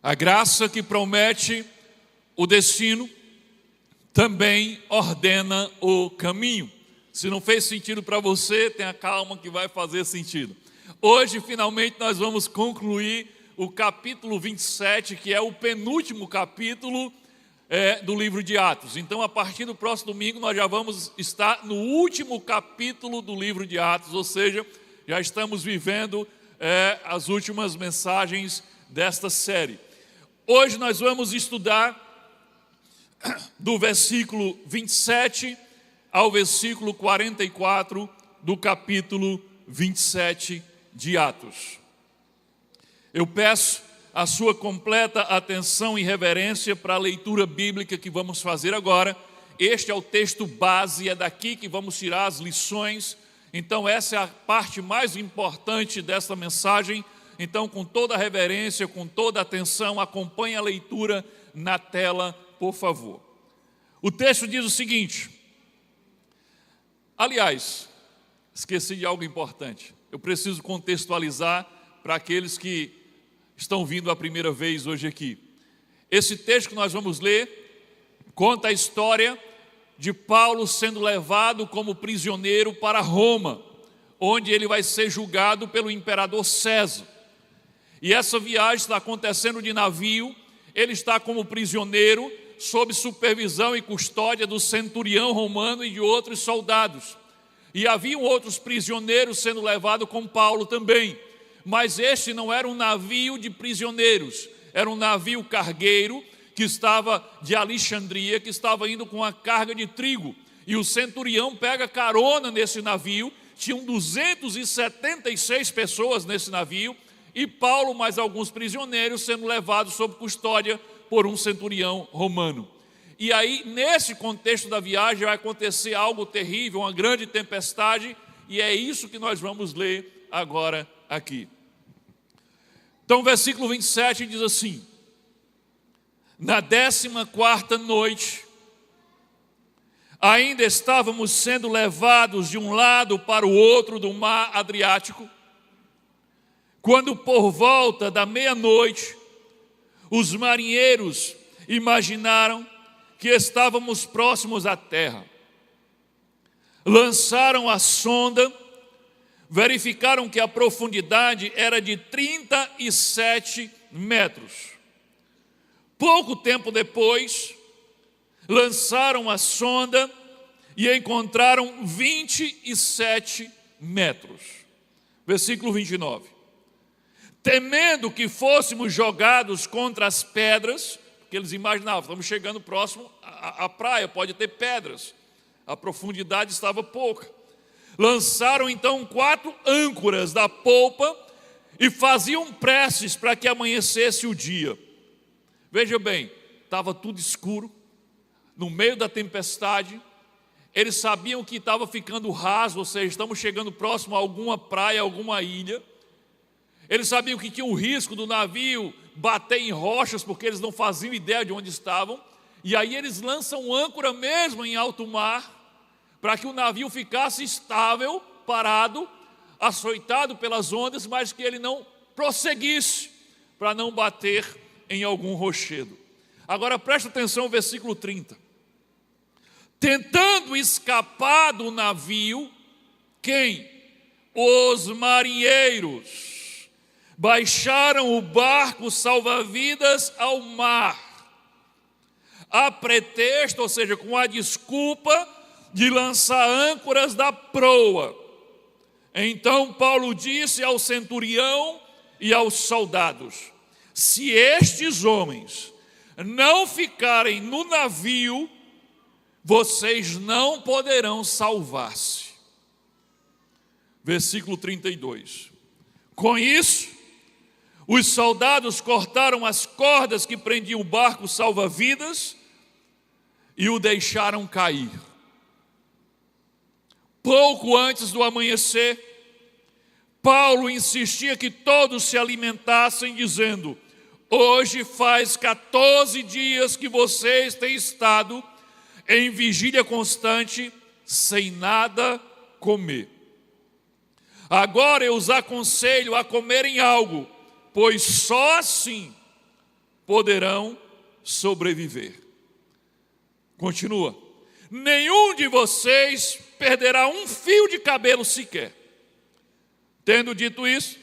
A graça que promete o destino também ordena o caminho. Se não fez sentido para você, tenha calma que vai fazer sentido. Hoje, finalmente, nós vamos concluir o capítulo 27, que é o penúltimo capítulo do livro de Atos. Então, a partir do próximo domingo, nós já vamos estar no último capítulo do livro de Atos, ou seja, já estamos vivendo as últimas mensagens desta série. Hoje nós vamos estudar do versículo 27 ao versículo 44 do capítulo 27 de Atos. Eu peço a sua completa atenção e reverência para a leitura bíblica que vamos fazer agora. Este é o texto base, é daqui que vamos tirar as lições. Então essa é a parte mais importante dessa mensagem. Então, com toda a reverência, com toda a atenção, acompanhe a leitura na tela, por favor. O texto diz o seguinte. Aliás, esqueci de algo importante. Eu preciso contextualizar para aqueles que estão vindo a primeira vez hoje aqui. Esse texto que nós vamos ler conta a história de Paulo sendo levado como prisioneiro para Roma, onde ele vai ser julgado pelo imperador César. E essa viagem está acontecendo de navio, ele está como prisioneiro, sob supervisão e custódia do centurião romano e de outros soldados. E haviam outros prisioneiros sendo levados com Paulo também. Mas este não era um navio de prisioneiros, era um navio cargueiro que estava de Alexandria, que estava indo com uma carga de trigo. E o centurião pega carona nesse navio, tinham 276 pessoas nesse navio, e Paulo mais alguns prisioneiros sendo levados sob custódia por um centurião romano. E aí, nesse contexto da viagem, vai acontecer algo terrível, uma grande tempestade, e é isso que nós vamos ler agora aqui. Então, o versículo 27 diz assim: na 14ª noite, ainda estávamos sendo levados de um lado para o outro do mar Adriático, quando por volta da meia-noite, os marinheiros imaginaram que estávamos próximos à terra. Lançaram a sonda, verificaram que a profundidade era de 37 metros. Pouco tempo depois, lançaram a sonda e encontraram 27 metros. Versículo 29. Temendo que fôssemos jogados contra as pedras, porque eles imaginavam, estamos chegando próximo à praia, pode ter pedras. A profundidade estava pouca. Lançaram então 4 âncoras da polpa e faziam preces para que amanhecesse o dia. Veja bem, estava tudo escuro, no meio da tempestade. Eles sabiam que estava ficando raso, ou seja, estamos chegando próximo a alguma praia, alguma ilha. Eles sabiam que tinha o risco do navio bater em rochas, porque eles não faziam ideia de onde estavam. E aí eles lançam âncora mesmo em alto mar, para que o navio ficasse estável, parado, açoitado pelas ondas, mas que ele não prosseguisse, para não bater em algum rochedo. Agora presta atenção no versículo 30. Tentando escapar do navio, quem? Os marinheiros baixaram o barco salva-vidas ao mar, a pretexto, ou seja, com a desculpa de lançar âncoras da proa. Então Paulo disse ao centurião e aos soldados: se estes homens não ficarem no navio, vocês não poderão salvar-se. Versículo 32. Com isso, os soldados cortaram as cordas que prendiam o barco salva-vidas e o deixaram cair. Pouco antes do amanhecer, Paulo insistia que todos se alimentassem, dizendo: hoje faz 14 dias que vocês têm estado em vigília constante, sem nada comer. Agora eu os aconselho a comerem algo, pois só assim poderão sobreviver. Continua. Nenhum de vocês perderá um fio de cabelo sequer. Tendo dito isso,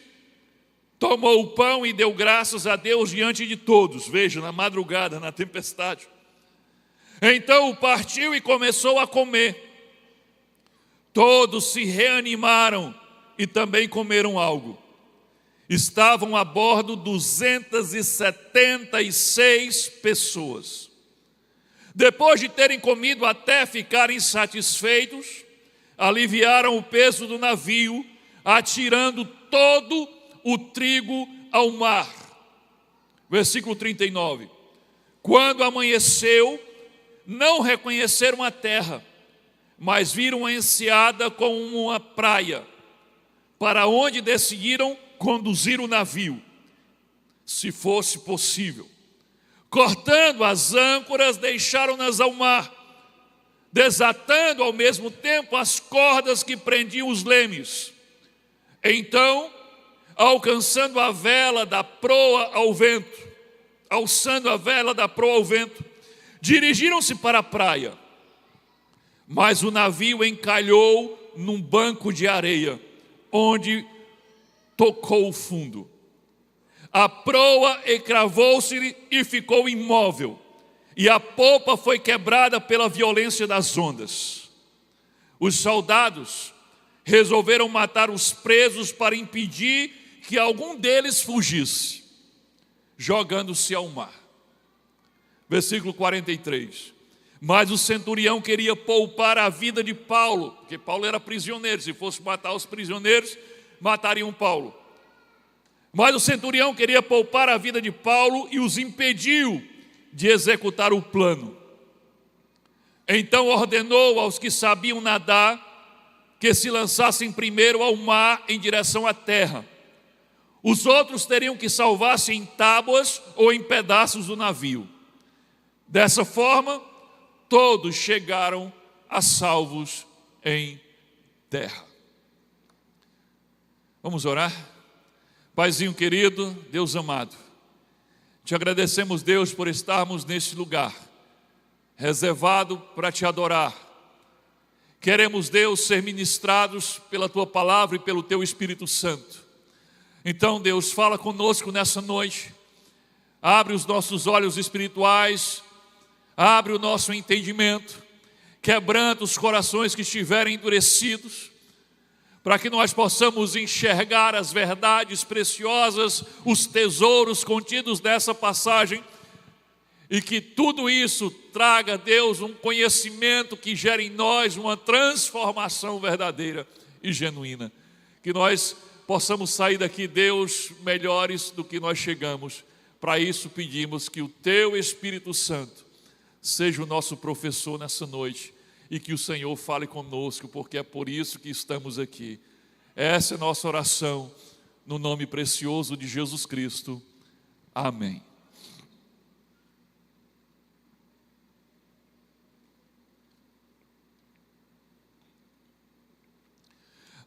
tomou o pão e deu graças a Deus diante de todos. Veja, na madrugada, na tempestade. Então partiu e começou a comer. Todos se reanimaram e também comeram algo. Estavam a bordo 276 pessoas. Depois de terem comido até ficarem satisfeitos, aliviaram o peso do navio, atirando todo o trigo ao mar. Versículo 39. Quando amanheceu, não reconheceram a terra, mas viram a enseada como uma praia, para onde decidiram conduzir o navio, se fosse possível. Cortando as âncoras, deixaram-nas ao mar, desatando ao mesmo tempo as cordas que prendiam os lemes. Então, alçando a vela da proa ao vento, dirigiram-se para a praia. Mas o navio encalhou num banco de areia, onde tocou o fundo. A proa encravou-se e ficou imóvel, e a popa foi quebrada pela violência das ondas. Os soldados resolveram matar os presos para impedir que algum deles fugisse, jogando-se ao mar. Versículo 43. Mas o centurião queria poupar a vida de Paulo, porque Paulo era prisioneiro. Se fosse matar os prisioneiros, matariam Paulo. Mas o centurião queria poupar a vida de Paulo e os impediu de executar o plano. Então ordenou aos que sabiam nadar que se lançassem primeiro ao mar em direção à terra. Os outros teriam que salvar-se em tábuas ou em pedaços do navio. Dessa forma, todos chegaram a salvos em terra. Vamos orar? Paizinho querido, Deus amado, te agradecemos, Deus, por estarmos neste lugar, reservado para te adorar. Queremos, Deus, ser ministrados pela tua palavra e pelo teu Espírito Santo. Então, Deus, fala conosco nessa noite, abre os nossos olhos espirituais, abre o nosso entendimento, quebranta os corações que estiverem endurecidos, para que nós possamos enxergar as verdades preciosas, os tesouros contidos nessa passagem, e que tudo isso traga, Deus, um conhecimento que gere em nós uma transformação verdadeira e genuína. Que nós possamos sair daqui, Deus, melhores do que nós chegamos. Para isso pedimos que o teu Espírito Santo seja o nosso professor nessa noite, e que o Senhor fale conosco, porque é por isso que estamos aqui. Essa é a nossa oração, no nome precioso de Jesus Cristo. Amém.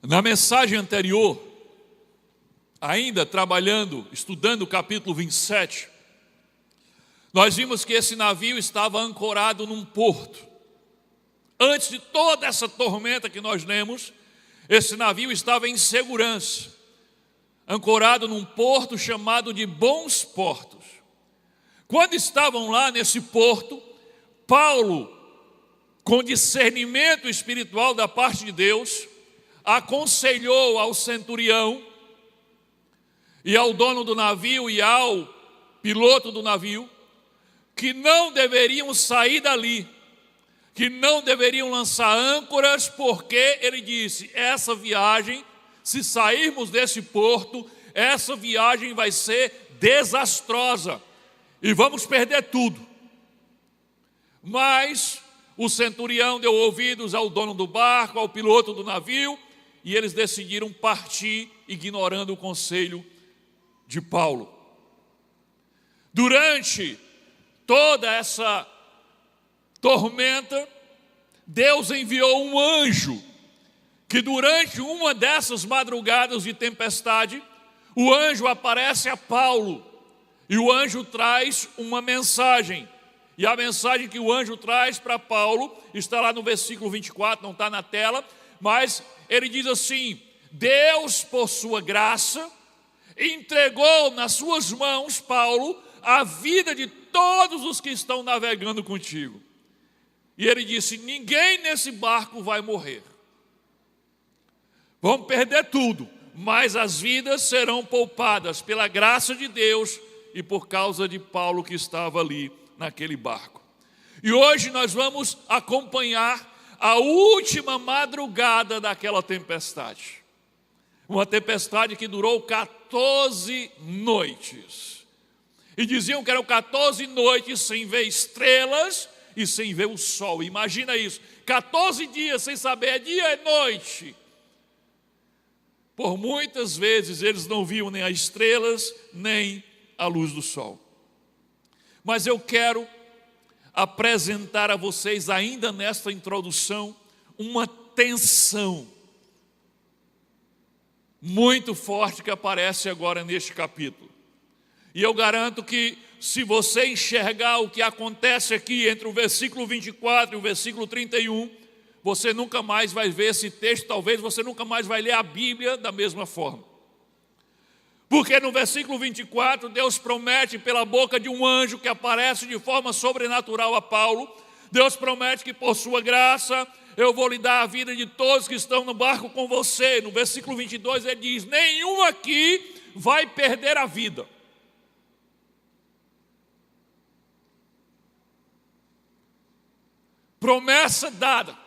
Na mensagem anterior, ainda trabalhando, estudando o capítulo 27, nós vimos que esse navio estava ancorado num porto. Antes de toda essa tormenta que nós lemos, esse navio estava em segurança, ancorado num porto chamado de Bons Portos. Quando estavam lá nesse porto, Paulo, com discernimento espiritual da parte de Deus, aconselhou ao centurião e ao dono do navio e ao piloto do navio que não deveriam sair dali, que não deveriam lançar âncoras, porque ele disse: essa viagem, se sairmos desse porto, essa viagem vai ser desastrosa e vamos perder tudo. Mas o centurião deu ouvidos ao dono do barco, ao piloto do navio, e eles decidiram partir, ignorando o conselho de Paulo. Durante toda essa tormenta, Deus enviou um anjo, que durante uma dessas madrugadas de tempestade, o anjo aparece a Paulo E o anjo traz uma mensagem. E a mensagem que o anjo traz para Paulo está lá no versículo 24, não está na tela, mas ele diz assim: Deus, por sua graça, entregou nas suas mãos, Paulo, a vida de todos os que estão navegando contigo. E ele disse: ninguém nesse barco vai morrer. Vão perder tudo, mas as vidas serão poupadas pela graça de Deus e por causa de Paulo que estava ali naquele barco. E hoje nós vamos acompanhar a última madrugada daquela tempestade. Uma tempestade que durou 14 noites. E diziam que eram 14 noites sem ver estrelas e sem ver o sol. Imagina isso, 14 dias sem saber é dia é noite. Por muitas vezes eles não viam nem as estrelas, nem a luz do sol. Mas eu quero apresentar a vocês, ainda nesta introdução, uma tensão muito forte que aparece agora neste capítulo. E eu garanto que, se você enxergar o que acontece aqui entre o versículo 24 e o versículo 31, você nunca mais vai ver esse texto, talvez você nunca mais vai ler a Bíblia da mesma forma. Porque no versículo 24, Deus promete pela boca de um anjo que aparece de forma sobrenatural a Paulo, Deus promete que por sua graça eu vou lhe dar a vida de todos que estão no barco com você. No versículo 22 ele diz: nenhum aqui vai perder a vida. Promessa dada.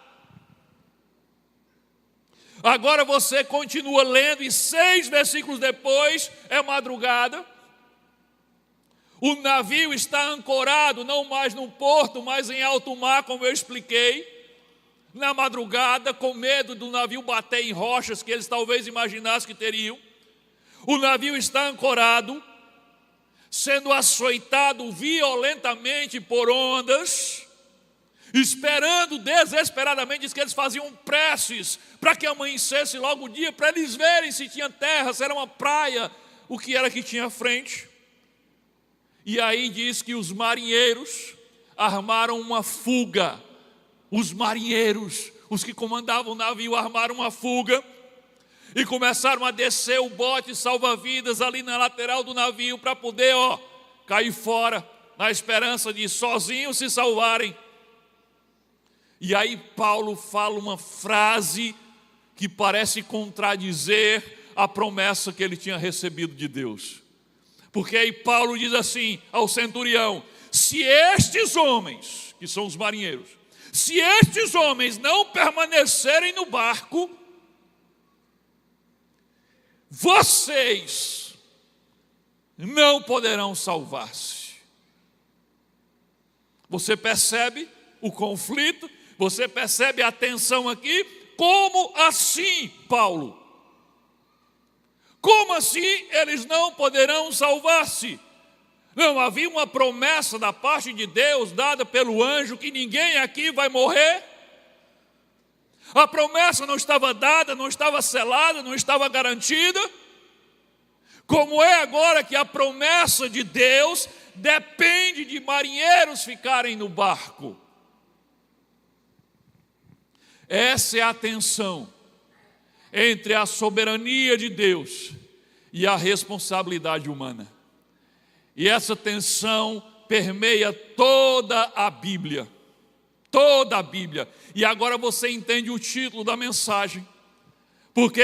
Agora você continua lendo e 6 versículos depois é madrugada. O navio está ancorado, não mais no porto, mas em alto mar, como eu expliquei. Na madrugada, com medo do navio bater em rochas que eles talvez imaginassem que teriam. O navio está ancorado, sendo açoitado violentamente por ondas, esperando desesperadamente. Diz que eles faziam preces para que amanhecesse logo o dia, para eles verem se tinha terra, se era uma praia, o que era que tinha à frente. E aí diz que os marinheiros armaram uma fuga. Os marinheiros, os que comandavam o navio, armaram uma fuga e começaram a descer o bote salva-vidas ali na lateral do navio para poder cair fora, na esperança de sozinhos se salvarem. E aí Paulo fala uma frase que parece contradizer a promessa que ele tinha recebido de Deus. Porque aí Paulo diz assim ao centurião: se estes homens, que são os marinheiros, se estes homens não permanecerem no barco, vocês não poderão salvar-se. Você percebe o conflito? Você percebe a tensão aqui? Como assim, Paulo? Como assim eles não poderão salvar-se? Não havia uma promessa da parte de Deus dada pelo anjo que ninguém aqui vai morrer? A promessa não estava dada, não estava selada, não estava garantida? Como é agora que a promessa de Deus depende de marinheiros ficarem no barco? Essa é a tensão entre a soberania de Deus e a responsabilidade humana. E essa tensão permeia toda a Bíblia. Toda a Bíblia. E agora você entende o título da mensagem. Porque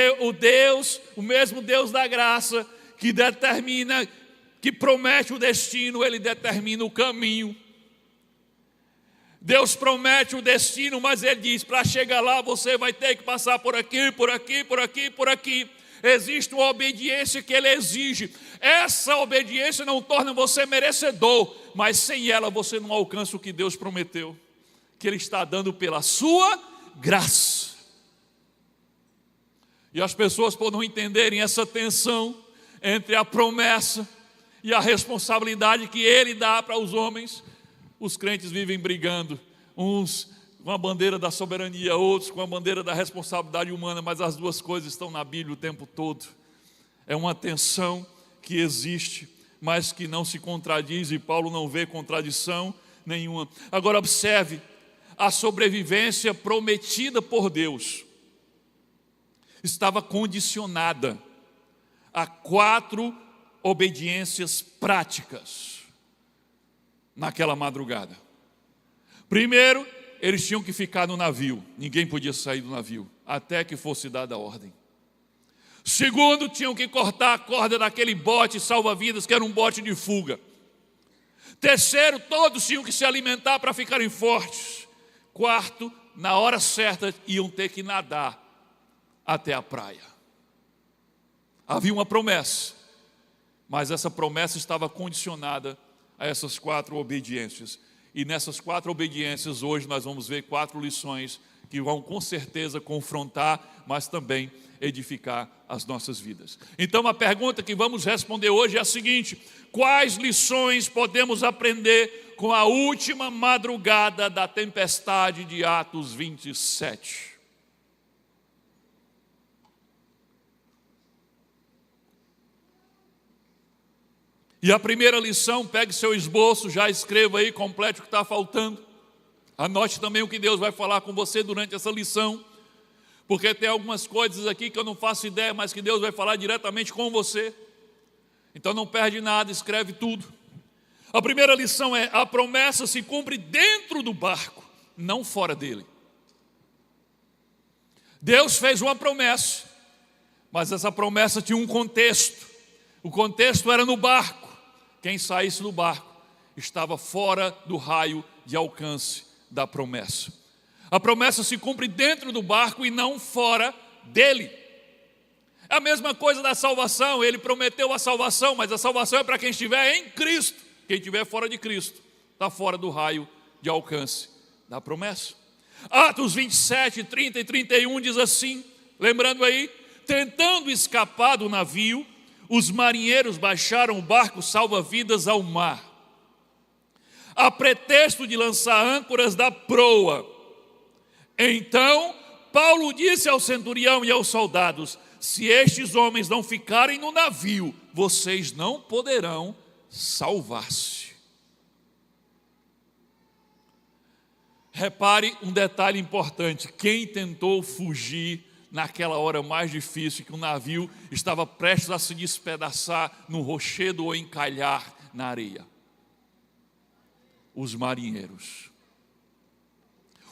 o mesmo Deus da graça, que determina, que promete o destino, Ele determina o caminho. Deus promete o destino, mas Ele diz: para chegar lá você vai ter que passar por aqui, por aqui, por aqui, por aqui. Existe uma obediência que Ele exige. Essa obediência não torna você merecedor, mas sem ela você não alcança o que Deus prometeu, que Ele está dando pela sua graça. E as pessoas, por não entenderem essa tensão entre a promessa e a responsabilidade que Ele dá para os homens, os crentes vivem brigando, uns com a bandeira da soberania, outros com a bandeira da responsabilidade humana, mas as duas coisas estão na Bíblia o tempo todo. É uma tensão que existe mas que não se contradiz, e Paulo não vê contradição nenhuma. Agora observe, a sobrevivência prometida por Deus estava condicionada a 4 obediências práticas naquela madrugada. Primeiro, eles tinham que ficar no navio, ninguém podia sair do navio, até que fosse dada a ordem. Segundo, tinham que cortar a corda daquele bote salva-vidas, que era um bote de fuga. Terceiro, todos tinham que se alimentar para ficarem fortes. Quarto, na hora certa, iam ter que nadar até a praia. Havia uma promessa, mas essa promessa estava condicionada a essas 4 obediências. E nessas 4 obediências, hoje nós vamos ver 4 lições que vão com certeza confrontar, mas também edificar as nossas vidas. Então a pergunta que vamos responder hoje é a seguinte: quais lições podemos aprender com a última madrugada da tempestade de Atos 27? E a primeira lição, pegue seu esboço, já escreva aí, complete o que está faltando. Anote também o que Deus vai falar com você durante essa lição, porque tem algumas coisas aqui que eu não faço ideia, mas que Deus vai falar diretamente com você. Então não perde nada, escreve tudo. A primeira lição é: a promessa se cumpre dentro do barco, não fora dele. Deus fez uma promessa, mas essa promessa tinha um contexto. O contexto era no barco. Quem saísse do barco estava fora do raio de alcance da promessa. A promessa se cumpre dentro do barco e não fora dele. É a mesma coisa da salvação. Ele prometeu a salvação, mas a salvação é para quem estiver em Cristo. Quem estiver fora de Cristo está fora do raio de alcance da promessa. Atos 27, 30 e 31 diz assim, lembrando aí: tentando escapar do navio, os marinheiros baixaram o barco salva-vidas ao mar, a pretexto de lançar âncoras da proa. Então Paulo disse ao centurião e aos soldados: se estes homens não ficarem no navio, vocês não poderão salvar-se. Repare um detalhe importante: quem tentou fugir naquela hora mais difícil, que o navio estava prestes a se despedaçar no rochedo ou encalhar na areia? Os marinheiros,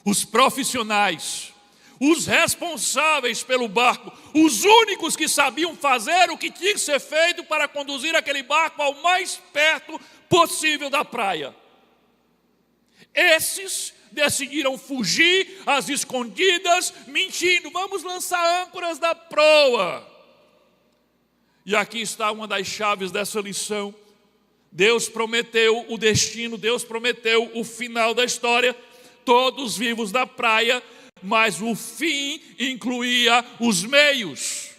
os profissionais, os responsáveis pelo barco, os únicos que sabiam fazer o que tinha que ser feito para conduzir aquele barco ao mais perto possível da praia. Esses decidiram fugir às escondidas, mentindo: vamos lançar âncoras da proa. E aqui está uma das chaves dessa lição. Deus prometeu o destino, Deus prometeu o final da história, todos vivos da praia, mas o fim incluía os meios.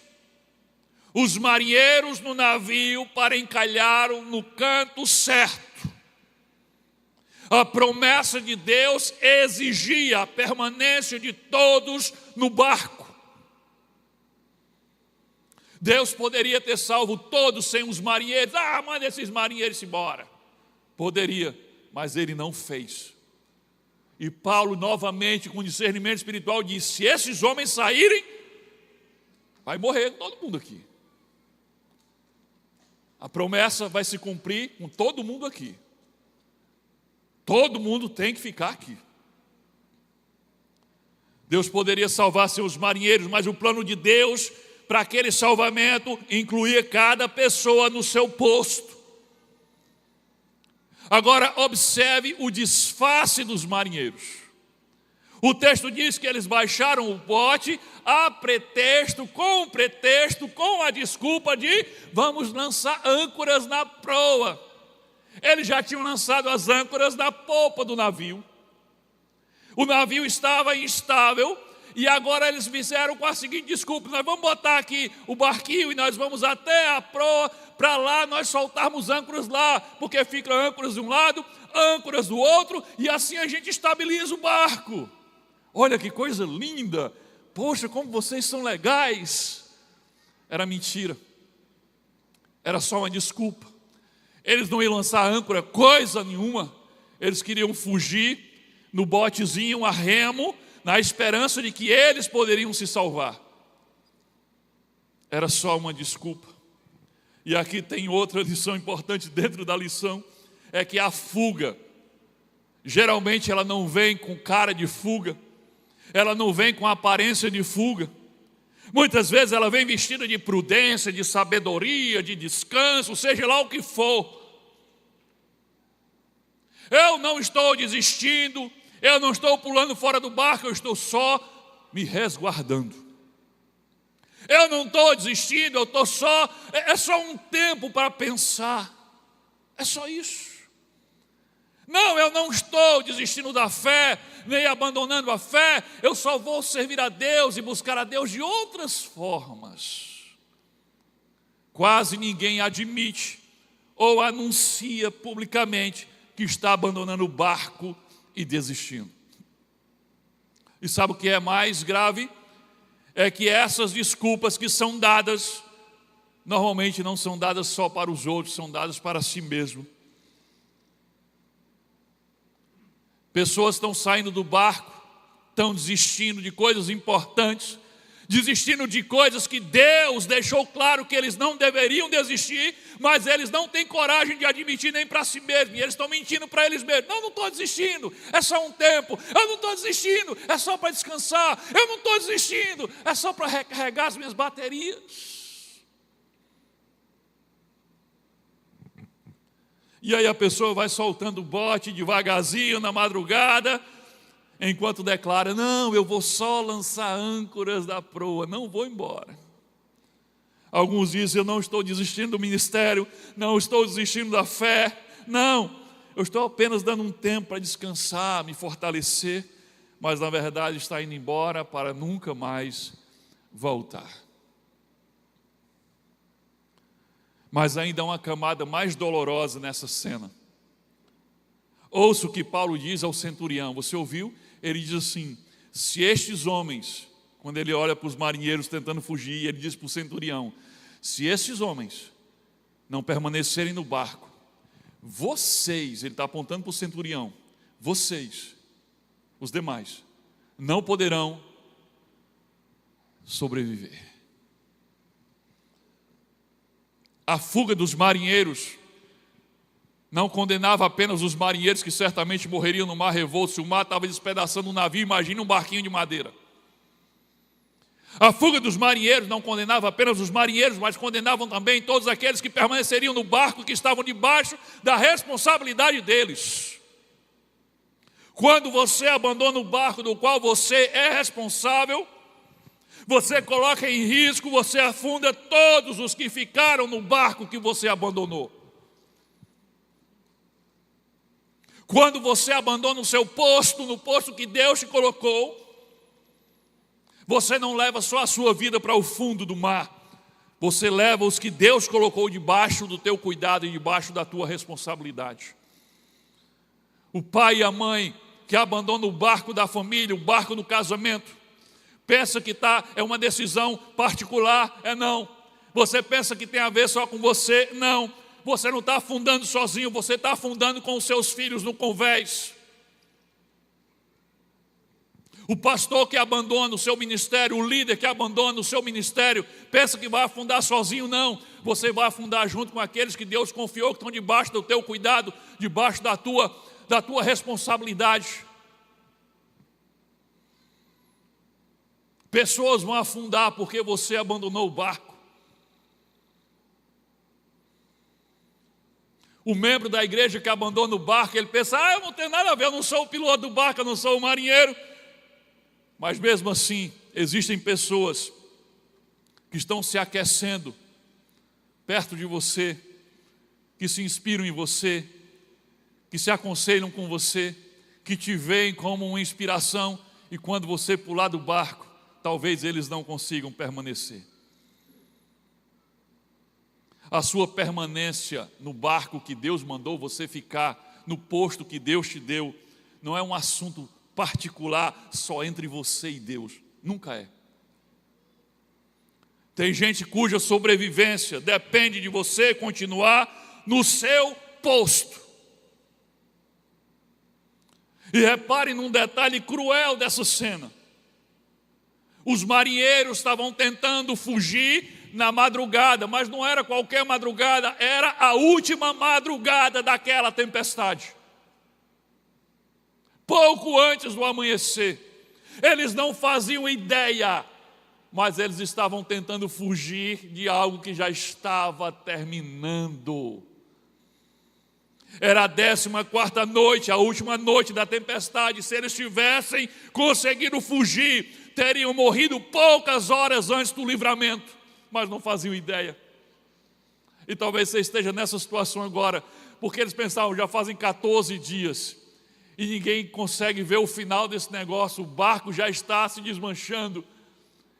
Os marinheiros no navio para encalhar no canto certo. A promessa de Deus exigia a permanência de todos no barco. Deus poderia ter salvo todos sem os marinheiros. Manda esses marinheiros embora. Poderia, mas ele não fez. E Paulo, novamente, com discernimento espiritual, disse: se esses homens saírem, vai morrer todo mundo aqui. A promessa vai se cumprir com todo mundo aqui. Todo mundo tem que ficar aqui. Deus poderia salvar seus marinheiros, mas o plano de Deus para aquele salvamento incluía cada pessoa no seu posto. Agora observe o disfarce dos marinheiros. O texto diz que eles baixaram o bote a pretexto, com a desculpa de vamos lançar âncoras na proa. Eles já tinham lançado as âncoras na popa do navio. O navio estava instável e agora eles fizeram com a seguinte desculpa: nós vamos botar aqui o barquinho e nós vamos até a proa, para lá nós soltarmos âncoras lá, porque ficam âncoras de um lado, âncoras do outro, e assim a gente estabiliza o barco. Olha que coisa linda! Poxa, como vocês são legais! Era mentira. Era só uma desculpa. Eles não iam lançar âncora, coisa nenhuma. Eles queriam fugir no botezinho a remo, na esperança de que eles poderiam se salvar. Era só uma desculpa. E aqui tem outra lição importante dentro da lição, é que a fuga, geralmente ela não vem com cara de fuga, ela não vem com aparência de fuga. Muitas vezes ela vem vestida de prudência, de sabedoria, de descanso, seja lá o que for. Eu não estou desistindo, eu não estou pulando fora do barco, eu estou só me resguardando. Eu não estou desistindo, eu estou só, é só um tempo para pensar. É só isso. Não, eu não estou desistindo da fé, nem abandonando a fé, eu só vou servir a Deus e buscar a Deus de outras formas. Quase ninguém admite ou anuncia publicamente que está abandonando o barco e desistindo. E sabe o que é mais grave? É que essas desculpas que são dadas, normalmente não são dadas só para os outros, são dadas para si mesmo. Pessoas estão saindo do barco, estão desistindo de coisas importantes, desistindo de coisas que Deus deixou claro que eles não deveriam desistir, mas eles não têm coragem de admitir nem para si mesmos, e eles estão mentindo para eles mesmos. Não estou desistindo, é só um tempo. Eu não estou desistindo, é só para descansar. Eu não estou desistindo, é só para recarregar as minhas baterias. E aí a pessoa vai soltando o bote devagarzinho na madrugada, enquanto declara, não, eu vou só lançar âncoras da proa, não vou embora. Alguns dizem, eu não estou desistindo do ministério, não estou desistindo da fé, não, eu estou apenas dando um tempo para descansar, me fortalecer, mas na verdade está indo embora para nunca mais voltar. Mas ainda há uma camada mais dolorosa nessa cena. Ouça o que Paulo diz ao centurião, você ouviu? Ele diz assim, se estes homens, quando ele olha para os marinheiros tentando fugir, ele diz para o centurião, se estes homens não permanecerem no barco, vocês, ele está apontando para o centurião, vocês, os demais, não poderão sobreviver. A fuga dos marinheiros não condenava apenas os marinheiros que certamente morreriam no mar revolto, se o mar estava despedaçando um navio, imagina um barquinho de madeira. A fuga dos marinheiros não condenava apenas os marinheiros, mas condenavam também todos aqueles que permaneceriam no barco, que estavam debaixo da responsabilidade deles. Quando você abandona o barco do qual você é responsável, você coloca em risco, você afunda todos os que ficaram no barco que você abandonou. Quando você abandona o seu posto, no posto que Deus te colocou, você não leva só a sua vida para o fundo do mar, você leva os que Deus colocou debaixo do teu cuidado e debaixo da tua responsabilidade. O pai e a mãe que abandonam o barco da família, o barco do casamento, pensa que é uma decisão particular, não. Você pensa que tem a ver só com você, não. Você não está afundando sozinho, você está afundando com os seus filhos no convés. O pastor que abandona o seu ministério, o líder que abandona o seu ministério, pensa que vai afundar sozinho, não. Você vai afundar junto com aqueles que Deus confiou, que estão debaixo do teu cuidado, debaixo da tua responsabilidade. Pessoas vão afundar porque você abandonou o barco. O membro da igreja que abandona o barco, ele pensa, eu não tenho nada a ver, eu não sou o piloto do barco, eu não sou o marinheiro. Mas mesmo assim, existem pessoas que estão se aquecendo perto de você, que se inspiram em você, que se aconselham com você, que te veem como uma inspiração, e quando você pular do barco, talvez eles não consigam permanecer. A sua permanência no barco que Deus mandou você ficar, no posto que Deus te deu, não é um assunto particular só entre você e Deus. Nunca é. Tem gente cuja sobrevivência depende de você continuar no seu posto. E reparem num detalhe cruel dessa cena. Os marinheiros estavam tentando fugir na madrugada, mas não era qualquer madrugada, era a última madrugada daquela tempestade. Pouco antes do amanhecer. Eles não faziam ideia, mas eles estavam tentando fugir de algo que já estava terminando. Era a 14ª noite, a última noite da tempestade. Se eles tivessem conseguido fugir, teriam morrido poucas horas antes do livramento, mas não faziam ideia. E talvez você esteja nessa situação agora, porque eles pensavam, já fazem 14 dias, e ninguém consegue ver o final desse negócio, o barco já está se desmanchando,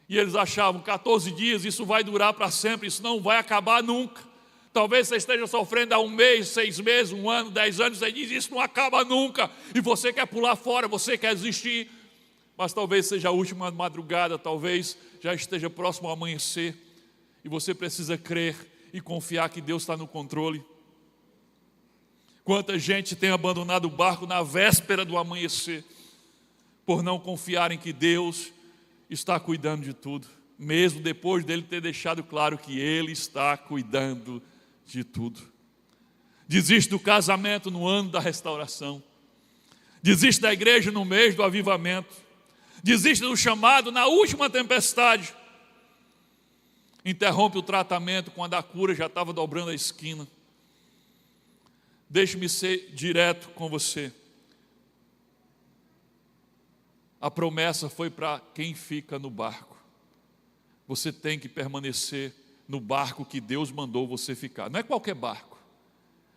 e eles achavam, 14 dias, isso vai durar para sempre, isso não vai acabar nunca. Talvez você esteja sofrendo há 1 mês, 6 meses, 1 ano, 10 anos, você diz, isso não acaba nunca, e você quer pular fora, você quer desistir, mas talvez seja a última madrugada, talvez já esteja próximo ao amanhecer, e você precisa crer e confiar que Deus está no controle. Quanta gente tem abandonado o barco na véspera do amanhecer, por não confiarem que Deus está cuidando de tudo, mesmo depois dele ter deixado claro que Ele está cuidando de tudo. Desiste do casamento no ano da restauração, desiste da igreja no mês do avivamento, desiste do chamado na última tempestade, interrompe o tratamento quando a cura já estava dobrando a esquina. Deixe-me ser direto com você. A promessa foi para quem fica no barco. Você tem que permanecer no barco que Deus mandou você ficar. Não é qualquer barco,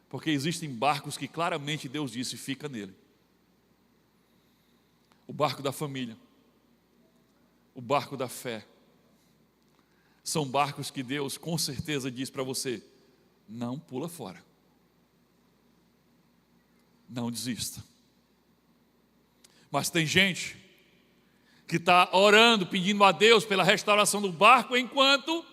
porque existem barcos que claramente Deus disse, fica nele. O barco da família, o barco da fé. São barcos que Deus com certeza diz para você, não pula fora. Não desista. Mas tem gente que está orando, pedindo a Deus pela restauração do barco, enquanto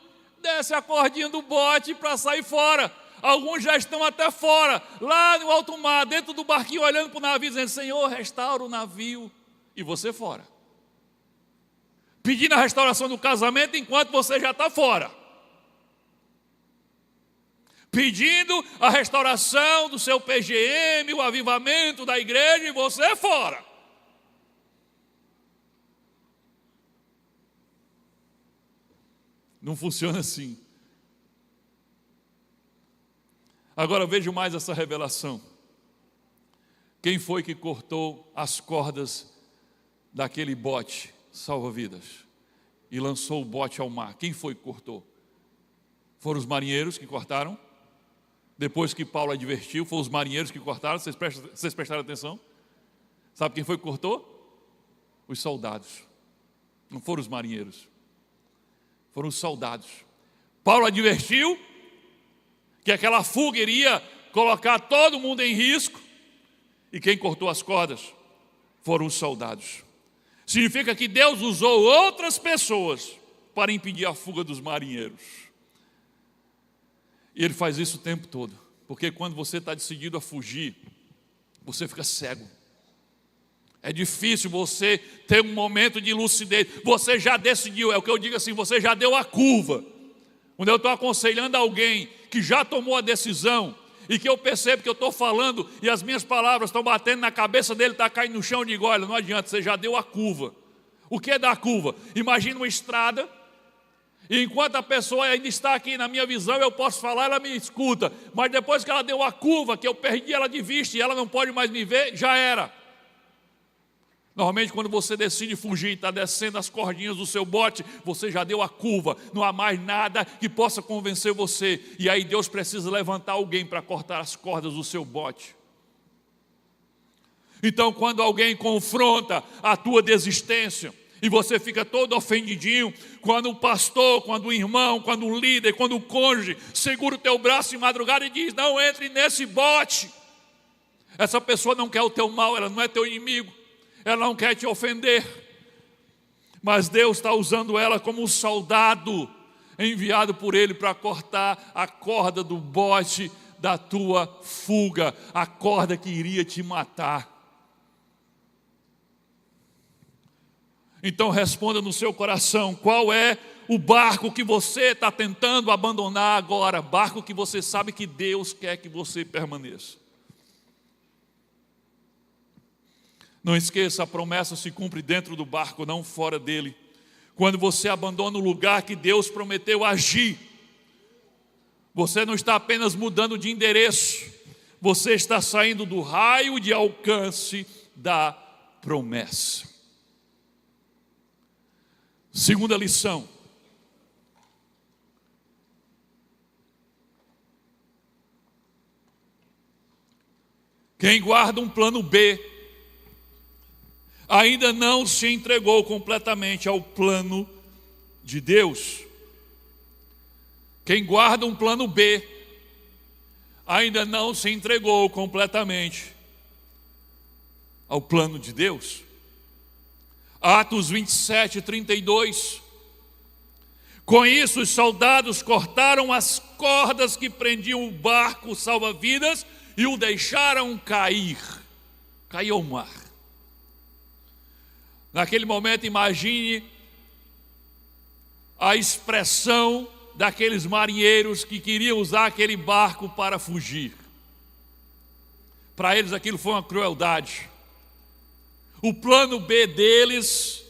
desce a cordinha do bote para sair fora. Alguns já estão até fora, lá no alto mar, dentro do barquinho, olhando para o navio, dizendo, Senhor, restaura o navio. E você fora. Pedindo a restauração do casamento, enquanto você já está fora. Pedindo a restauração do seu PGM, o avivamento da igreja, e você é fora. Não funciona assim. Agora vejo mais essa revelação. Quem foi que cortou as cordas daquele bote salva-vidas e lançou o bote ao mar? Quem foi que cortou? Foram os marinheiros que cortaram? Depois que Paulo advertiu, foram os marinheiros que cortaram. Vocês prestaram atenção? Sabe quem foi que cortou? Os soldados. Não foram os marinheiros, foram os soldados. Paulo advertiu que aquela fuga iria colocar todo mundo em risco, e quem cortou as cordas foram os soldados. Significa que Deus usou outras pessoas para impedir a fuga dos marinheiros. E Ele faz isso o tempo todo, porque quando você está decidido a fugir, você fica cego. É difícil você ter um momento de lucidez. Você já decidiu, é o que eu digo assim, você já deu a curva. Quando eu estou aconselhando alguém que já tomou a decisão, e que eu percebo que eu estou falando e as minhas palavras estão batendo na cabeça dele, está caindo no chão, eu digo, olha, não adianta, você já deu a curva. O que é dar a curva? Imagina uma estrada, e enquanto a pessoa ainda está aqui na minha visão, eu posso falar, ela me escuta, mas depois que ela deu a curva, que eu perdi ela de vista e ela não pode mais me ver, já era. Normalmente quando você decide fugir e está descendo as cordinhas do seu bote, você já deu a curva, não há mais nada que possa convencer você. E aí Deus precisa levantar alguém para cortar as cordas do seu bote. Então quando alguém confronta a tua desistência, e você fica todo ofendidinho, quando o pastor, quando o irmão, quando o líder, quando o cônjuge segura o teu braço de madrugada e diz, não entre nesse bote. Essa pessoa não quer o teu mal, ela não é teu inimigo. Ela não quer te ofender, mas Deus está usando ela como um soldado enviado por Ele para cortar a corda do bote da tua fuga, a corda que iria te matar. Então responda no seu coração, qual é o barco que você está tentando abandonar agora? Barco que você sabe que Deus quer que você permaneça. Não esqueça, a promessa se cumpre dentro do barco, não fora dele. Quando você abandona o lugar que Deus prometeu agir, você não está apenas mudando de endereço, você está saindo do raio de alcance da promessa. Segunda lição. Quem guarda um plano B ainda não se entregou completamente ao plano de Deus. Quem guarda um plano B ainda não se entregou completamente ao plano de Deus. Atos 27, 32. Com isso, os soldados cortaram as cordas que prendiam o barco salva-vidas e o deixaram cair ao mar. Naquele momento, imagine a expressão daqueles marinheiros que queriam usar aquele barco para fugir. Para eles aquilo foi uma crueldade. O plano B deles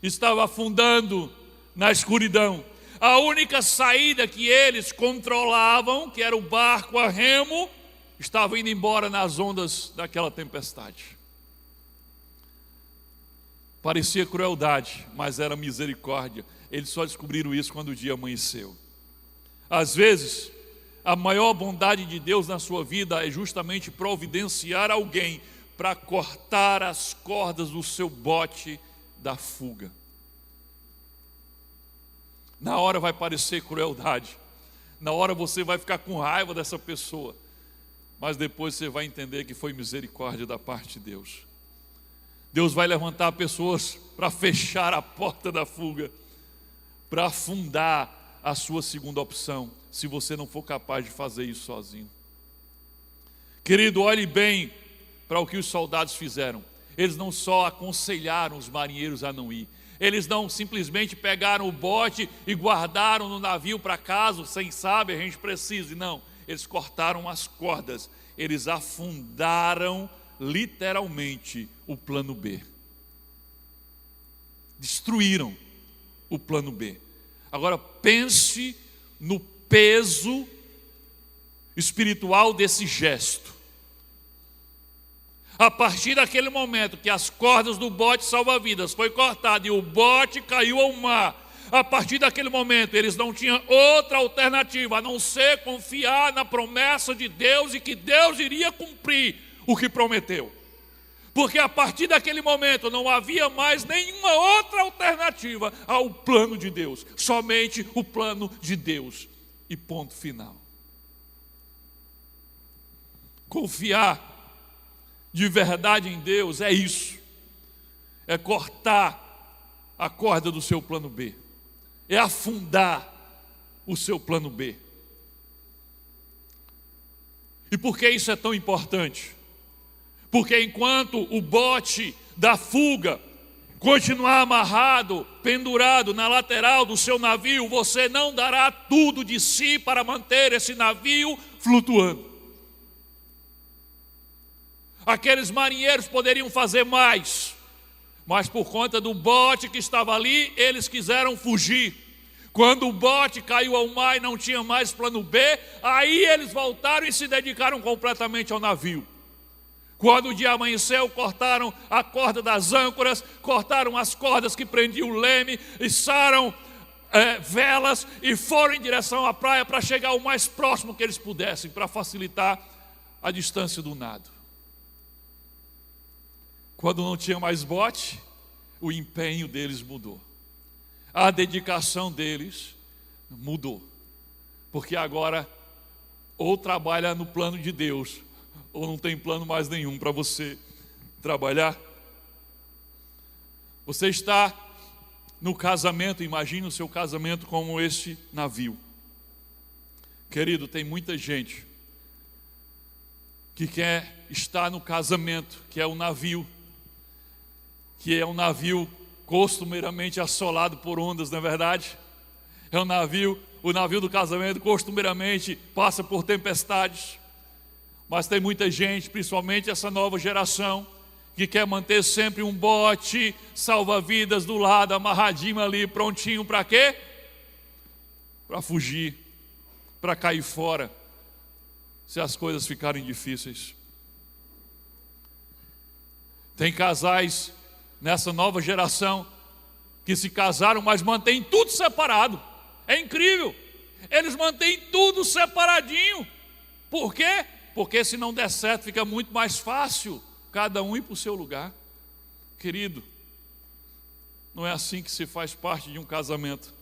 estava afundando na escuridão. A única saída que eles controlavam, que era o barco a remo, estava indo embora nas ondas daquela tempestade. Parecia crueldade, mas era misericórdia. Eles só descobriram isso quando o dia amanheceu. Às vezes, a maior bondade de Deus na sua vida é justamente providenciar alguém para cortar as cordas do seu bote da fuga. Na hora vai parecer crueldade, na hora você vai ficar com raiva dessa pessoa, mas depois você vai entender que foi misericórdia da parte de Deus. Deus vai levantar pessoas para fechar a porta da fuga, para afundar a sua segunda opção, se você não for capaz de fazer isso sozinho. Querido, olhe bem para o que os soldados fizeram. Eles não só aconselharam os marinheiros a não ir, eles não simplesmente pegaram o bote e guardaram no navio para caso, sem saber, a gente precise. Não, eles cortaram as cordas, eles afundaram literalmente o plano B. Destruíram o plano B. Agora pense no peso espiritual desse gesto. A partir daquele momento que as cordas do bote salva-vidas foi cortado e o bote caiu ao mar, a partir daquele momento eles não tinham outra alternativa a não ser confiar na promessa de Deus e que Deus iria cumprir o que prometeu. Porque a partir daquele momento não havia mais nenhuma outra alternativa ao plano de Deus, somente o plano de Deus e ponto final. Confiar de verdade em Deus é isso, é cortar a corda do seu plano B, é afundar o seu plano B. E por que isso é tão importante? Porque enquanto o bote da fuga continuar amarrado, pendurado na lateral do seu navio, você não dará tudo de si para manter esse navio flutuando. Aqueles marinheiros poderiam fazer mais, mas por conta do bote que estava ali, eles quiseram fugir. Quando o bote caiu ao mar e não tinha mais plano B, aí eles voltaram e se dedicaram completamente ao navio. Quando o dia amanheceu, cortaram a corda das âncoras, cortaram as cordas que prendiam o leme, içaram velas e foram em direção à praia para chegar o mais próximo que eles pudessem, para facilitar a distância do nado. Quando não tinha mais bote, o empenho deles mudou. A dedicação deles mudou. Porque agora, ou trabalha no plano de Deus, ou não tem plano mais nenhum para você trabalhar. Você está no casamento, imagine o seu casamento como este navio. Querido, tem muita gente que quer estar no casamento, que é o navio, que é um navio costumeiramente assolado por ondas, não é verdade? É o navio do casamento costumeiramente passa por tempestades, mas tem muita gente, principalmente essa nova geração, que quer manter sempre um bote salva-vidas do lado, amarradinho ali, prontinho para quê? Para fugir, para cair fora, se as coisas ficarem difíceis. Tem casais nessa nova geração que se casaram, mas mantêm tudo separado. É incrível, eles mantêm tudo separadinho. Por quê? Porque se não der certo, fica muito mais fácil cada um ir para o seu lugar. Querido, não é assim que se faz parte de um casamento.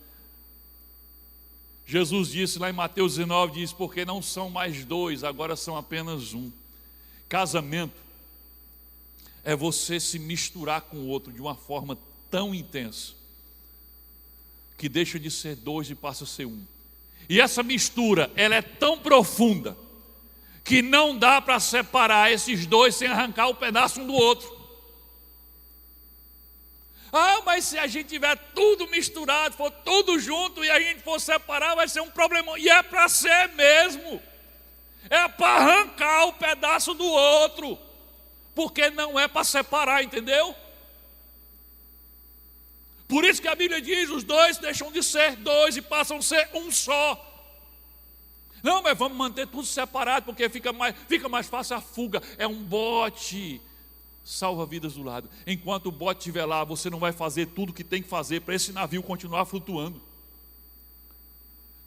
Jesus disse lá em Mateus 19, diz, porque não são mais dois, agora são apenas um. Casamento é você se misturar com o outro de uma forma tão intensa, que deixa de ser dois e passa a ser um. E essa mistura, ela é tão profunda, que não dá para separar esses dois sem arrancar o pedaço um do outro. Ah, mas se a gente tiver tudo misturado, for tudo junto e a gente for separar, vai ser um problemão. E é para ser mesmo. É para arrancar o pedaço do outro. Porque não é para separar, entendeu? Por isso que a Bíblia diz, os dois deixam de ser dois e passam a ser um só. Não, mas vamos manter tudo separado, porque fica mais fácil a fuga. É um bote salva-vidas do lado. Enquanto o bote estiver lá, você não vai fazer tudo o que tem que fazer para esse navio continuar flutuando.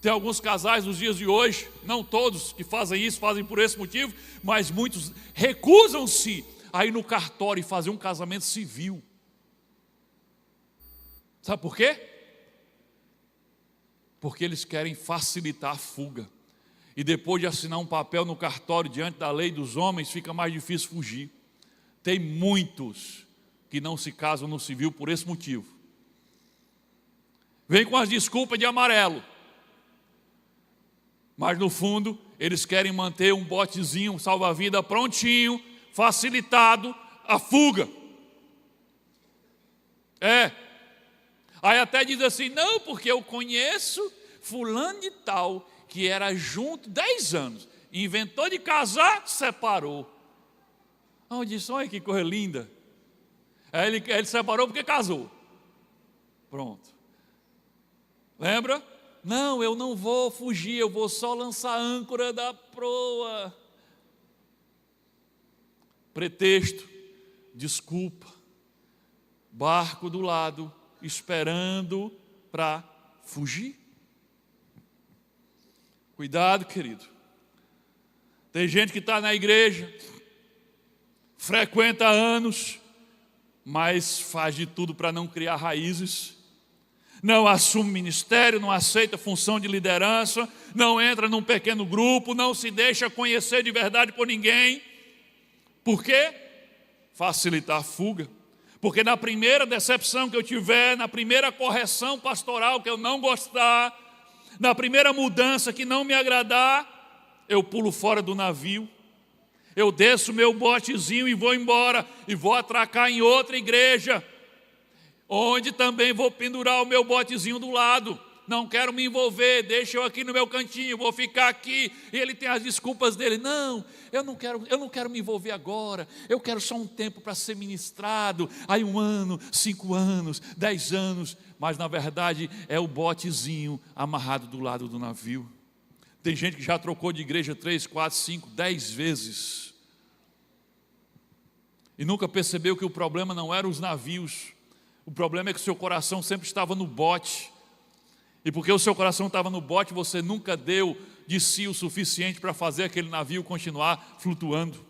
Tem alguns casais nos dias de hoje, não todos que fazem isso, fazem por esse motivo, mas muitos recusam-se a ir no cartório e fazer um casamento civil. Sabe por quê? Porque eles querem facilitar a fuga. E depois de assinar um papel no cartório diante da lei dos homens, fica mais difícil fugir. Tem muitos que não se casam no civil por esse motivo. Vem com as desculpas de amarelo. Mas no fundo, eles querem manter um botezinho, um salva-vida prontinho, facilitado a fuga. Aí até diz assim, não, porque eu conheço fulano de tal, que era junto 10 anos, inventou de casar, separou. Eu disse, olha que coisa linda. Aí ele separou porque casou. Pronto. Lembra? Não, eu não vou fugir, eu vou só lançar a âncora da proa. Pretexto, desculpa, barco do lado, esperando para fugir. Cuidado, querido. Tem gente que está na igreja, frequenta há anos, mas faz de tudo para não criar raízes, não assume ministério, não aceita função de liderança, não entra num pequeno grupo, não se deixa conhecer de verdade por ninguém. Por quê? Facilitar a fuga. Porque na primeira decepção que eu tiver, na primeira correção pastoral que eu não gostar, na primeira mudança que não me agradar, eu pulo fora do navio. Eu desço meu botezinho e vou embora, e vou atracar em outra igreja, onde também vou pendurar o meu botezinho do lado. Não quero me envolver, deixa eu aqui no meu cantinho, vou ficar aqui. E ele tem as desculpas dele, não, eu não quero me envolver agora, eu quero só um tempo para ser ministrado. Aí 1 ano, 5 anos, 10 anos, mas na verdade é o botezinho amarrado do lado do navio. Tem gente que já trocou de igreja 3, 4, 5, 10 vezes. E nunca percebeu que o problema não eram os navios. O problema é que o seu coração sempre estava no bote. E porque o seu coração estava no bote, você nunca deu de si o suficiente para fazer aquele navio continuar flutuando.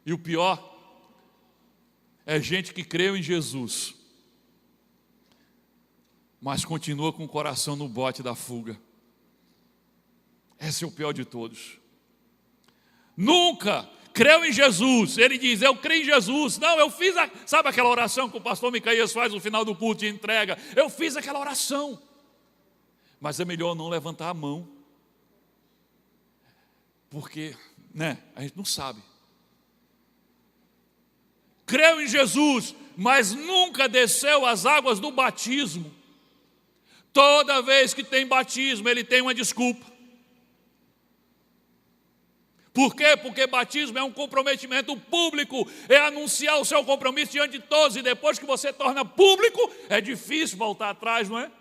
E o pior é gente que creu em Jesus, mas continua com o coração no bote da fuga. Esse é o pior de todos. Nunca creu em Jesus. Ele diz, eu creio em Jesus. Não, eu fiz, sabe aquela oração que o pastor Micaías faz no final do culto de entrega? Eu fiz aquela oração. Mas é melhor não levantar a mão. Porque, a gente não sabe. Creu em Jesus, mas nunca desceu as águas do batismo. Toda vez que tem batismo, ele tem uma desculpa. Por quê? Porque batismo é um comprometimento público, é anunciar o seu compromisso diante de todos, e depois que você torna público, é difícil voltar atrás, não é?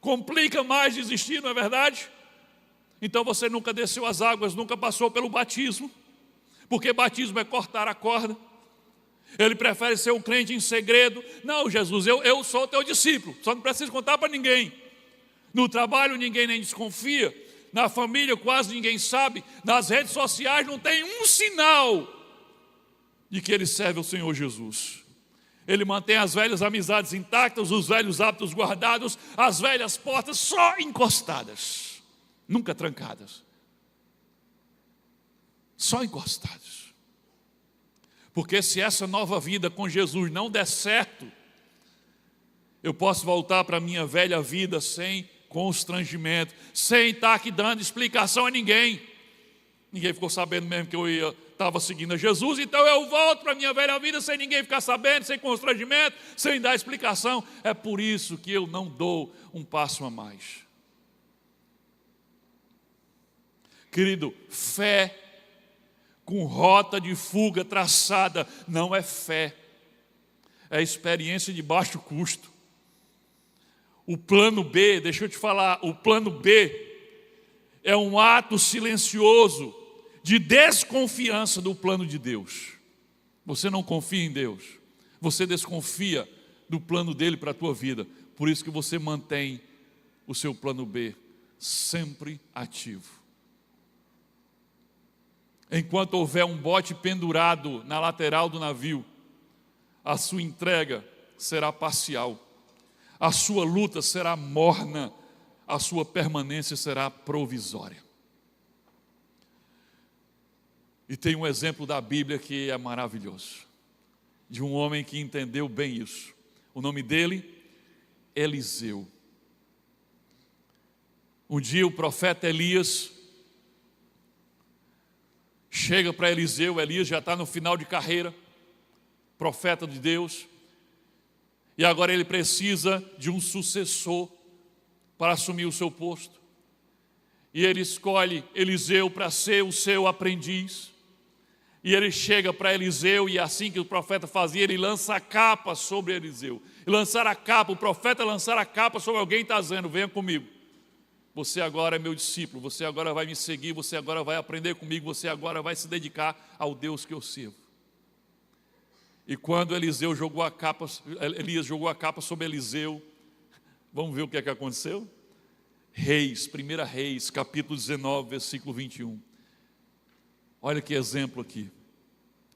Complica mais desistir, não é verdade? Então você nunca desceu as águas, nunca passou pelo batismo, porque batismo é cortar a corda. Ele prefere ser um crente em segredo. Não, Jesus, eu sou teu discípulo, só não preciso contar para ninguém. No trabalho ninguém nem desconfia, na família quase ninguém sabe, nas redes sociais não tem um sinal de que ele serve ao Senhor Jesus. Ele mantém as velhas amizades intactas, os velhos hábitos guardados, as velhas portas só encostadas, nunca trancadas, só encostadas. Porque se essa nova vida com Jesus não der certo, eu posso voltar para a minha velha vida sem constrangimento, sem estar aqui dando explicação a ninguém. Ninguém ficou sabendo mesmo que eu estava seguindo a Jesus, então eu volto para a minha velha vida sem ninguém ficar sabendo, sem constrangimento, sem dar explicação. É por isso que eu não dou um passo a mais. Querido, fé com rota de fuga traçada não é fé, é experiência de baixo custo. O plano B, deixa eu te falar, o plano B é um ato silencioso de desconfiança do plano de Deus. Você não confia em Deus, você desconfia do plano dele para a tua vida, por isso que você mantém o seu plano B sempre ativo. Enquanto houver um bote pendurado na lateral do navio, a sua entrega será parcial, a sua luta será morna, a sua permanência será provisória. E tem um exemplo da Bíblia que é maravilhoso, de um homem que entendeu bem isso. O nome dele, Eliseu. Um dia o profeta Elias chega para Eliseu. Elias já está no final de carreira, profeta de Deus, e agora ele precisa de um sucessor para assumir o seu posto. E ele escolhe Eliseu para ser o seu aprendiz. E ele chega para Eliseu, e assim que o profeta fazia, ele lança a capa sobre Eliseu. E lançar a capa, o profeta lançar a capa sobre alguém está dizendo: venha comigo. Você agora é meu discípulo, você agora vai me seguir, você agora vai aprender comigo, você agora vai se dedicar ao Deus que eu sirvo. E quando Elias jogou a capa sobre Eliseu, vamos ver o que é que aconteceu? Reis, 1 Reis, capítulo 19, versículo 21. Olha que exemplo aqui.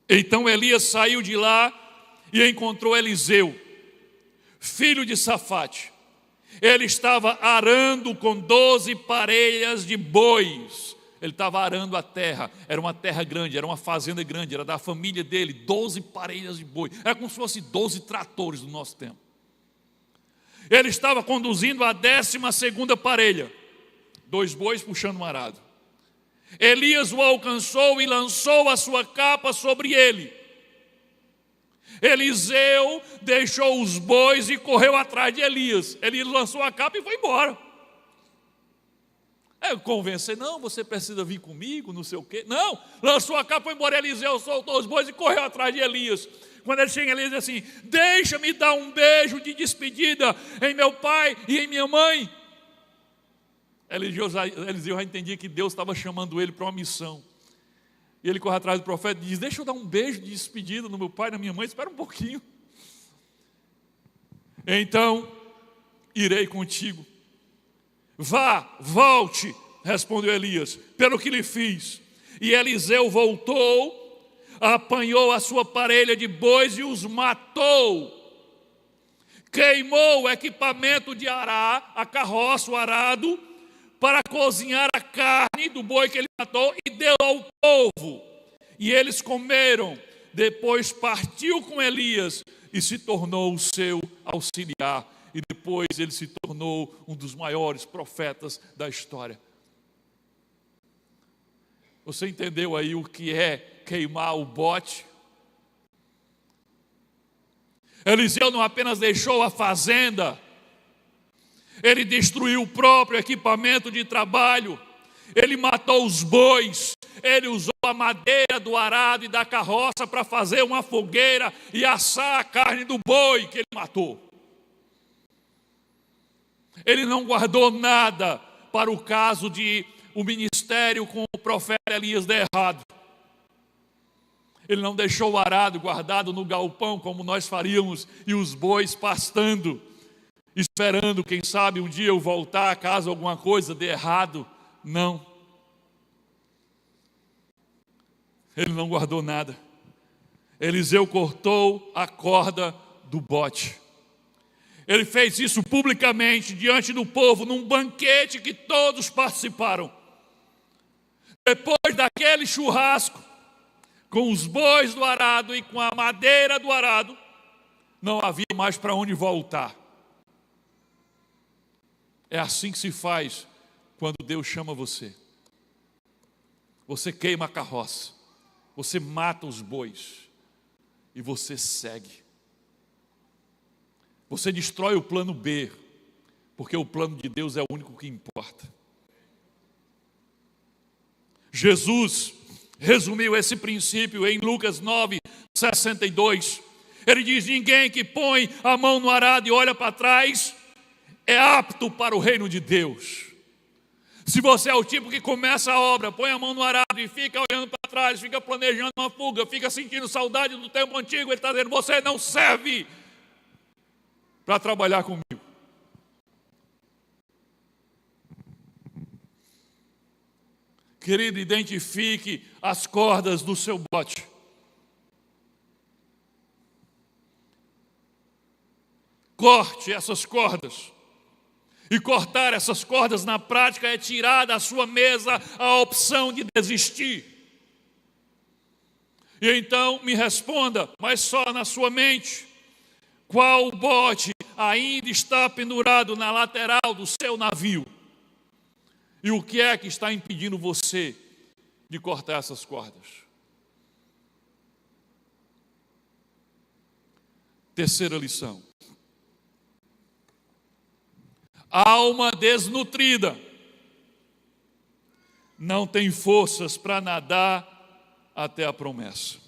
Então Elias saiu de lá e encontrou Eliseu, filho de Safate. Ele estava arando com 12 parelhas de bois. Ele estava arando a terra. Era uma terra grande, era uma fazenda grande, era da família dele. 12 parelhas de boi. Era como se fosse 12 tratores do nosso tempo. Ele estava conduzindo a 12ª parelha, 2 bois puxando um arado. Elias o alcançou e lançou a sua capa sobre ele. Eliseu deixou os bois e correu atrás de Elias. Elias lançou a capa e foi embora. Convencer, não, você precisa vir comigo, não sei o quê. Não, lançou a capa e foi embora. Eliseu soltou os bois e correu atrás de Elias. Quando ele chega, Elias diz assim: deixa-me dar um beijo de despedida em meu pai e em minha mãe. Eliseu já entendia que Deus estava chamando ele para uma missão. E ele corre atrás do profeta e diz: deixa eu dar um beijo de despedida no meu pai e na minha mãe, espera um pouquinho. Então, irei contigo. Vá, volte, respondeu Elias, pelo que lhe fiz. E Eliseu voltou, apanhou a sua parelha de bois e os matou. Queimou o equipamento de arar, a carroça, o arado, para cozinhar a carne do boi que ele matou e deu ao povo. E eles comeram. Depois partiu com Elias e se tornou o seu auxiliar. E depois ele se tornou um dos maiores profetas da história. Você entendeu aí o que é queimar o bote? Eliseu não apenas deixou a fazenda, ele destruiu o próprio equipamento de trabalho, ele matou os bois, ele usou a madeira do arado e da carroça para fazer uma fogueira e assar a carne do boi que ele matou. Ele não guardou nada para o caso de o ministério com o profeta Elias der errado. Ele não deixou o arado guardado no galpão como nós faríamos e os bois pastando, esperando, quem sabe, um dia eu voltar caso alguma coisa dê errado. Não. Ele não guardou nada. Eliseu cortou a corda do bote. Ele fez isso publicamente, diante do povo, num banquete que todos participaram. Depois daquele churrasco, com os bois do arado e com a madeira do arado, não havia mais para onde voltar. É assim que se faz quando Deus chama você. Você queima a carroça, você mata os bois e você segue. Você destrói o plano B, porque o plano de Deus é o único que importa. Jesus resumiu esse princípio em Lucas 9:62. Ele diz: ninguém que põe a mão no arado e olha para trás é apto para o reino de Deus. Se você é o tipo que começa a obra, põe a mão no arado e fica olhando para trás, fica planejando uma fuga, fica sentindo saudade do tempo antigo, ele está dizendo: você não serve para trabalhar comigo. Querido, identifique as cordas do seu bote. Corte essas cordas. E cortar essas cordas na prática é tirar da sua mesa a opção de desistir. E então me responda, mas só na sua mente: qual bote ainda está pendurado na lateral do seu navio? E o que é que está impedindo você de cortar essas cordas? Terceira lição. Alma desnutrida não tem forças para nadar até a promessa.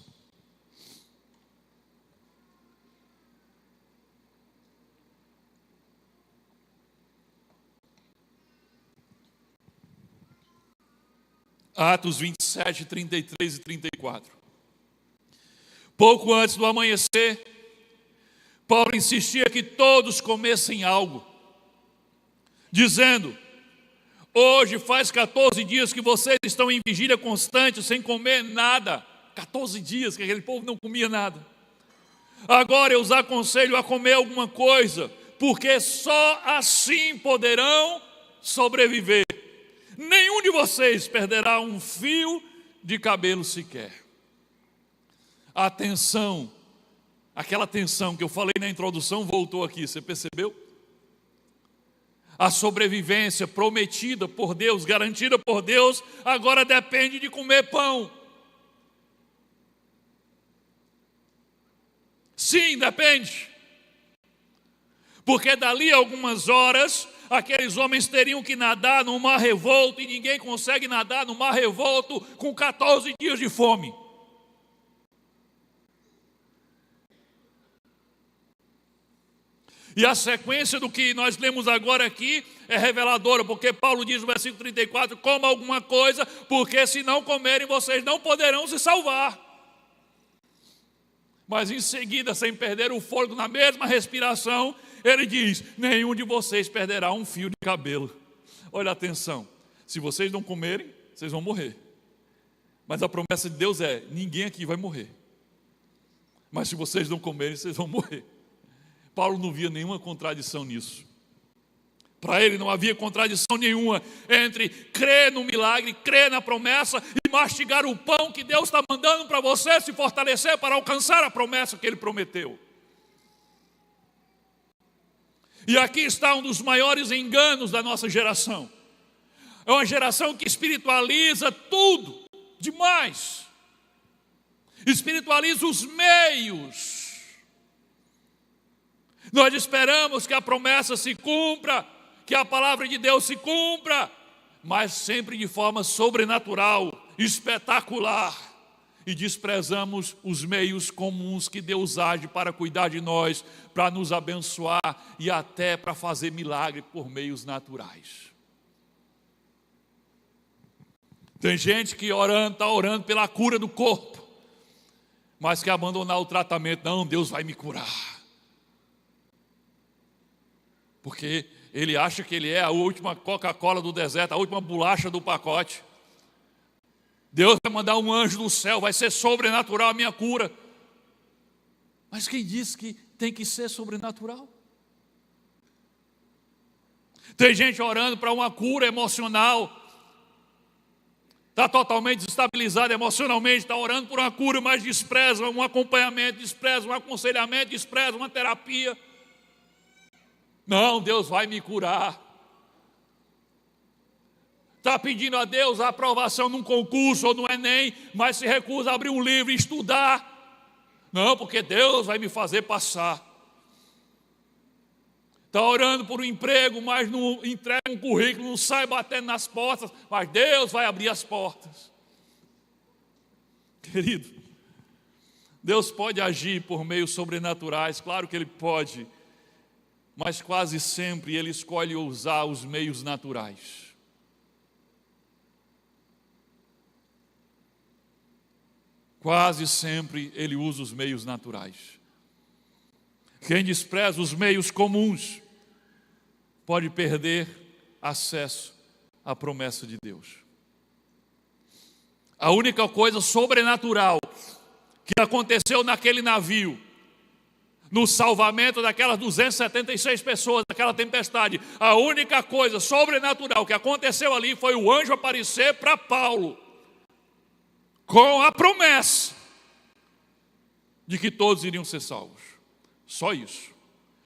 Atos 27, 33 e 34. Pouco antes do amanhecer, Paulo insistia que todos comessem algo, dizendo: hoje faz 14 dias que vocês estão em vigília constante, sem comer nada. 14 dias que aquele povo não comia nada. Agora eu os aconselho a comer alguma coisa, porque só assim poderão sobreviver. Nenhum de vocês perderá um fio de cabelo sequer. A tensão, aquela tensão que eu falei na introdução, voltou aqui, você percebeu? A sobrevivência prometida por Deus, garantida por Deus, agora depende de comer pão. Sim, depende. Porque dali a algumas horas, aqueles homens teriam que nadar no mar revolto, e ninguém consegue nadar no mar revolto com 14 dias de fome. E a sequência do que nós lemos agora aqui é reveladora, porque Paulo diz no versículo 34, coma alguma coisa, porque se não comerem vocês não poderão se salvar. Mas em seguida, sem perder o fôlego, na mesma respiração, ele diz: nenhum de vocês perderá um fio de cabelo. Olha, atenção, se vocês não comerem, vocês vão morrer. Mas a promessa de Deus é: ninguém aqui vai morrer. Mas se vocês não comerem, vocês vão morrer. Paulo não via nenhuma contradição nisso. Para ele não havia contradição nenhuma entre crer no milagre, crer na promessa e mastigar o pão que Deus está mandando para você se fortalecer para alcançar a promessa que Ele prometeu. E aqui está um dos maiores enganos da nossa geração. É uma geração que espiritualiza tudo. demais. Espiritualiza os meios. Nós esperamos que a promessa se cumpra, que a palavra de Deus se cumpra, mas sempre de forma sobrenatural, espetacular. E desprezamos os meios comuns que Deus age para cuidar de nós, para nos abençoar e até para fazer milagre por meios naturais. Tem gente que está orando pela cura do corpo, mas quer abandonar o tratamento. Não, Deus vai me curar. Porque ele acha que ele é a última Coca-Cola do deserto, a última bolacha do pacote. Deus vai mandar um anjo do céu, vai ser sobrenatural a minha cura. Mas quem disse que tem que ser sobrenatural? Tem gente orando para uma cura emocional, está totalmente desestabilizado emocionalmente, está orando por uma cura, mas despreza um acompanhamento, despreza um aconselhamento, despreza uma terapia. Não, Deus vai me curar. Está pedindo a Deus a aprovação num concurso ou no Enem, mas se recusa a abrir um livro e estudar. Não, porque Deus vai me fazer passar. Está orando por um emprego, mas não entrega um currículo, não sai batendo nas portas, mas Deus vai abrir as portas. Querido, Deus pode agir por meios sobrenaturais, claro que Ele pode, mas quase sempre Ele escolhe usar os meios naturais. Quase sempre Ele usa os meios naturais. Quem despreza os meios comuns pode perder acesso à promessa de Deus. A única coisa sobrenatural que aconteceu naquele navio, no salvamento daquelas 276 pessoas, daquela tempestade, a única coisa sobrenatural que aconteceu ali foi o anjo aparecer para Paulo, com a promessa de que todos iriam ser salvos. Só isso.